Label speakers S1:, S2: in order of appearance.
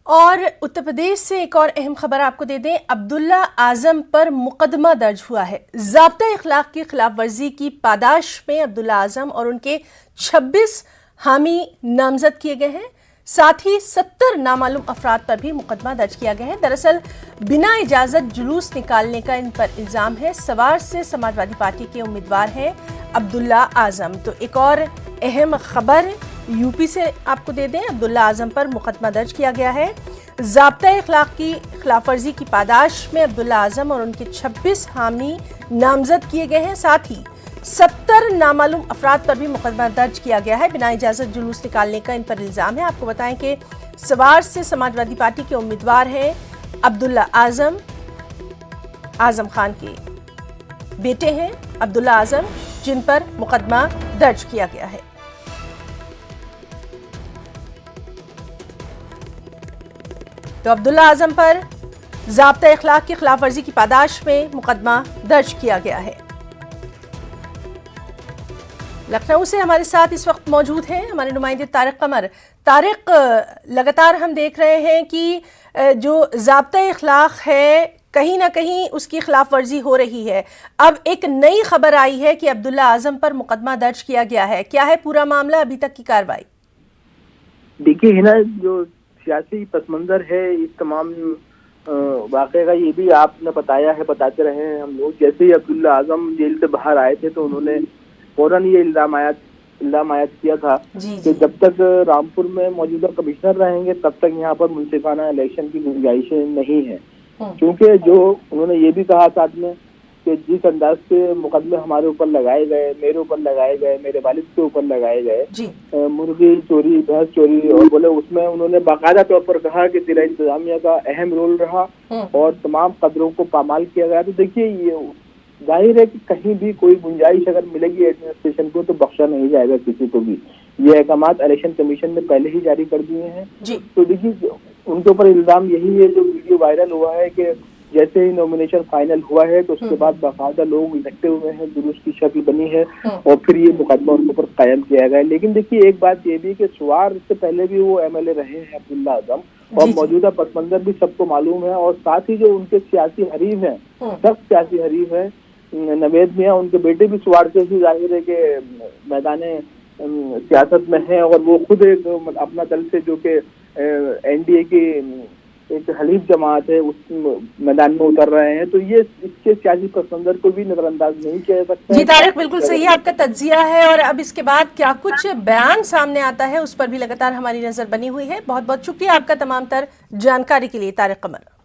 S1: اور اتر پردیش سے ایک اور اہم خبر آپ کو دے دیں، عبداللہ اعظم پر مقدمہ درج ہوا ہے۔ ضابطۂ اخلاق کی خلاف ورزی کی پاداش میں عبداللہ اعظم اور ان کے 26 حامی نامزد کیے گئے ہیں، ساتھ ہی 70 نامعلوم افراد پر بھی مقدمہ درج کیا گیا ہے۔ دراصل بنا اجازت جلوس نکالنے کا ان پر الزام ہے۔ سوار سے سماجوادی پارٹی کے امیدوار ہیں عبداللہ اعظم۔ تو ایک اور اہم خبر یو پی سے آپ کو دے دیں، عبداللہ اعظم پر مقدمہ درج کیا گیا ہے۔ ضابطۂ اخلاق کی خلاف ورزی کی پاداش میں عبداللہ اعظم اور ان کے 26 حامی نامزد کیے گئے ہیں، ساتھ ہی 70 نامعلوم افراد پر بھی مقدمہ درج کیا گیا ہے۔ بنا اجازت جلوس نکالنے کا ان پر الزام ہے۔ آپ کو بتائیں کہ سوار سے سماجوادی پارٹی کے امیدوار ہیں عبداللہ اعظم، اعظم خان کے بیٹے ہیں عبداللہ اعظم، جن پر مقدمہ درج کیا گیا ہے۔ تو عبداللہ اعظم پر ضابطۂ اخلاق کی خلاف ورزی کی پاداش میں مقدمہ درج کیا گیا ہے۔ لکھنؤ سے ہمارے ساتھ اس وقت موجود ہیں ہمارے نمائندے طارق قمر۔ طارق، لگاتار ہم دیکھ رہے ہیں کہ جو ضابطۂ اخلاق ہے کہیں نہ کہیں اس کی خلاف ورزی ہو رہی ہے۔ اب ایک نئی خبر آئی ہے کہ عبداللہ اعظم پر مقدمہ درج کیا گیا ہے۔ کیا ہے پورا معاملہ، ابھی تک کی کارروائی؟
S2: دیکھیے ہنا، جو سیاسی پس منظر ہے اس تمام واقعے کا، یہ بھی آپ نے بتاتے رہے ہیں ہم لوگ۔ جیسے ہی عبداللہ اعظم جیل سے باہر آئے تھے تو انہوں نے فوراً یہ الزام عائد کیا تھا کہ جب تک رامپور میں موجودہ کمشنر رہیں گے تب تک یہاں پر منصفانہ الیکشن کی گنجائشیں نہیں ہیں، کیونکہ جو انہوں نے یہ بھی کہا ساتھ میں کہ جس انداز سے مقدمے ہمارے اوپر لگائے گئے، میرے اوپر لگائے گئے، میرے والد کے اوپر لگائے گئے، مرغی چوری، بھینس چوری، اور بولے اس میں انہوں نے باقاعدہ طور پر کہا کہ ضلع انتظامیہ کا اہم رول رہا اور تمام قدروں کو پامال کیا گیا۔ تو دیکھیے یہ ظاہر ہے کہ کہیں بھی کوئی گنجائش اگر ملے گی ایڈمنسٹریشن کو تو بخشا نہیں جائے گا کسی کو بھی۔ یہ احکامات الیکشن کمیشن نے پہلے ہی جاری کر دیے ہیں۔ تو دیکھیے ان کے اوپر الزام یہی ہے، جو ویڈیو وائرل ہوا ہے، کہ جیسے ہی نومینیشن فائنل ہوا ہے تو اس کے بعد باقاعدہ لوگ اکٹھے ہوئے ہیں، جلوس کی شکل بنی ہے اور پھر یہ مقدمہ ان کے اوپر قائم کیا گیا ہے۔ لیکن دیکھیے ایک بات یہ بھی کہ سوار سے پہلے بھی وہ ایم ایل اے رہے ہیں عبداللہ اعظم، اور موجودہ پس منظر بھی سب کو معلوم ہے، اور ساتھ ہی جو ان کے سیاسی حریف ہیں، سخت سیاسی حریف ہیں نوید میاں، ان کے بیٹے بھی سوار سے ہی ظاہر ہے کہ میدان سیاست میں ہیں، اور وہ خود ایک اپنا دل سے جو کہ این ڈی اے کی ایک حلیف جماعت ہے اس میدان میں اتر رہے ہیں، تو یہ اس کے سیاسی پس منظر کو بھی نظر انداز نہیں کیا جا سکتا۔
S1: جی طارق، بالکل صحیح آپ کا تجزیہ ہے، اور اب اس کے بعد کیا کچھ بیان سامنے آتا ہے اس پر بھی لگاتار ہماری نظر بنی ہوئی ہے۔ بہت بہت شکریہ آپ کا تمام تر جانکاری کے لیے طارق قمر۔